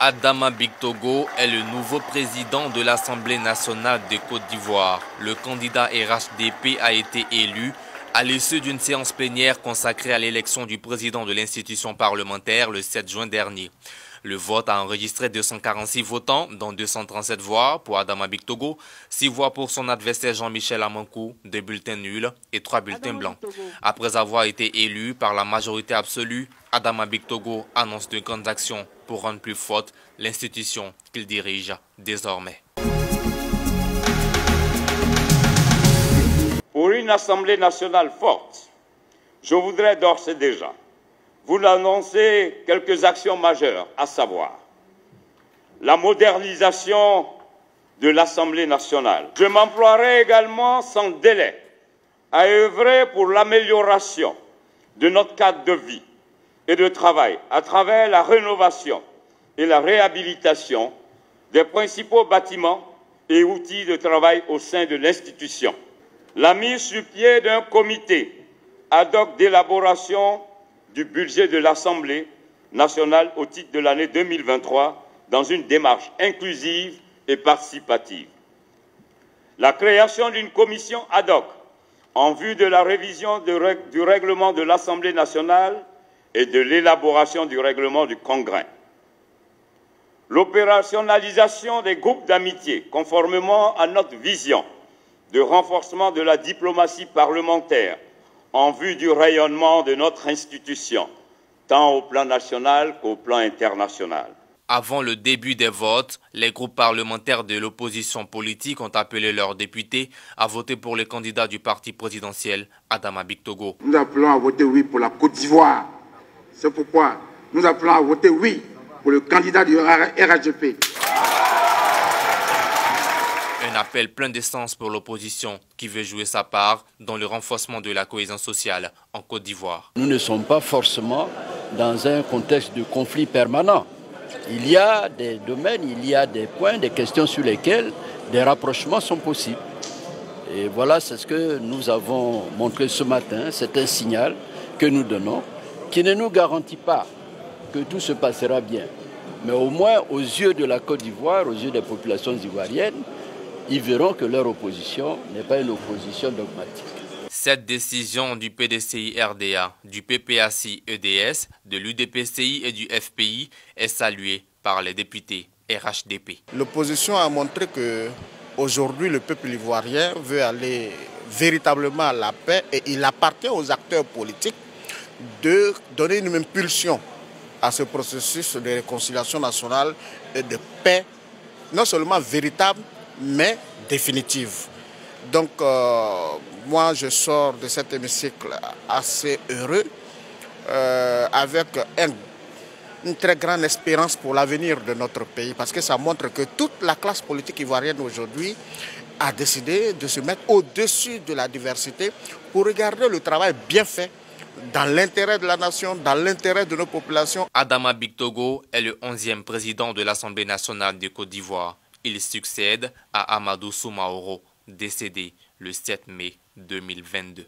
Adama Bictogo est le nouveau président de l'Assemblée nationale de Côte d'Ivoire. Le candidat RHDP a été élu à l'issue d'une séance plénière consacrée à l'élection du président de l'institution parlementaire le 7 juin dernier. Le vote a enregistré 246 votants, dont 237 voix pour Adama Bictogo, 6 voix pour son adversaire Jean-Michel Amankou, 2 bulletins nuls et 3 bulletins blancs. Après avoir été élu par la majorité absolue, Adama Bictogo annonce de grandes actions pour rendre plus forte l'institution qu'il dirige désormais. Pour une Assemblée nationale forte, je voudrais d'ores et déjà vous annoncer quelques actions majeures, à savoir la modernisation de l'Assemblée nationale. Je m'emploierai également sans délai à œuvrer pour l'amélioration de notre cadre de vie et de travail à travers la rénovation et la réhabilitation des principaux bâtiments et outils de travail au sein de l'institution. La mise sur pied d'un comité ad hoc d'élaboration du budget de l'Assemblée nationale au titre de l'année 2023 dans une démarche inclusive et participative. La création d'une commission ad hoc en vue de la révision du règlement de l'Assemblée nationale et de l'élaboration du règlement du Congrès. L'opérationnalisation des groupes d'amitié conformément à notre vision de renforcement de la diplomatie parlementaire en vue du rayonnement de notre institution, tant au plan national qu'au plan international. Avant le début des votes, les groupes parlementaires de l'opposition politique ont appelé leurs députés à voter pour les candidats du parti présidentiel, Adama Bictogo. Nous appelons à voter oui pour la Côte d'Ivoire. C'est pourquoi nous appelons à voter oui pour le candidat du RHDP. Un appel plein d'essence pour l'opposition qui veut jouer sa part dans le renforcement de la cohésion sociale en Côte d'Ivoire. Nous ne sommes pas forcément dans un contexte de conflit permanent. Il y a des domaines, il y a des points, des questions sur lesquels des rapprochements sont possibles. Et voilà, c'est ce que nous avons montré ce matin. C'est un signal que nous donnons qui ne nous garantit pas que tout se passera bien. Mais au moins, aux yeux de la Côte d'Ivoire, aux yeux des populations ivoiriennes, ils verront que leur opposition n'est pas une opposition dogmatique. Cette décision du PDCI-RDA, du PPACI-EDS, de l'UDPCI et du FPI est saluée par les députés RHDP. L'opposition a montré qu'aujourd'hui le peuple ivoirien veut aller véritablement à la paix et il appartient aux acteurs politiques de donner une impulsion à ce processus de réconciliation nationale et de paix, non seulement véritable, mais définitive. Donc, moi, je sors de cet hémicycle assez heureux, avec une très grande espérance pour l'avenir de notre pays, parce que ça montre que toute la classe politique ivoirienne aujourd'hui a décidé de se mettre au-dessus de la diversité pour regarder le travail bien fait dans l'intérêt de la nation, dans l'intérêt de nos populations. Adama Bictogo est le 11e président de l'Assemblée nationale de Côte d'Ivoire. Il succède à Amadou Soumaoro, décédé le 7 mai 2022.